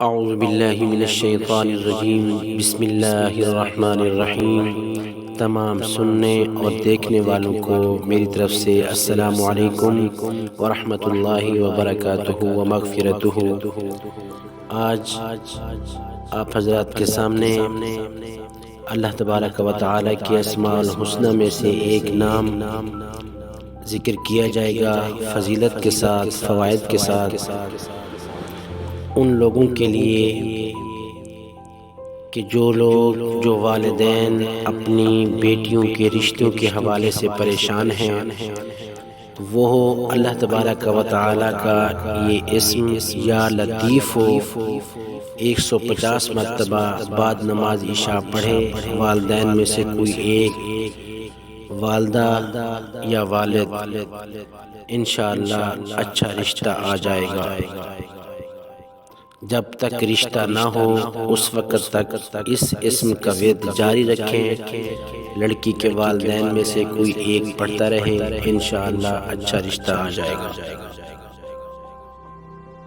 اعوذ باللہ من الشیطان الرجیم، بسم اللہ الرحمن الرحیم۔ تمام سننے اور دیکھنے والوں کو میری طرف سے السلام علیکم ورحمۃ اللہ وبرکاتہ ومغفرتہ۔ آج آپ حضرات کے سامنے اللہ تبارک و تعالی کے اسماء الحسنی میں سے ایک نام ذکر کیا جائے گا، فضیلت کے ساتھ، فوائد کے ساتھ، ان لوگوں کے لیے کہ جو والدین اپنی بیٹیوں کے رشتوں کے حوالے سے پریشان ہیں، وہ اللہ تبارک و تعالی کا یہ اسم یا لطیف ہو 150 مرتبہ بعد نماز عشاء پڑھے، والدین میں سے کوئی ایک، والدہ یا والد، انشاءاللہ اچھا رشتہ آ جائے گا۔ جب تک رشتہ نہ ہو اس وقت تک اس اسم کا ورد جاری رکھیں، لڑکی کے والدین میں سے کوئی ایک پڑھتا رہے، انشاءاللہ اچھا رشتہ آ جائے گا۔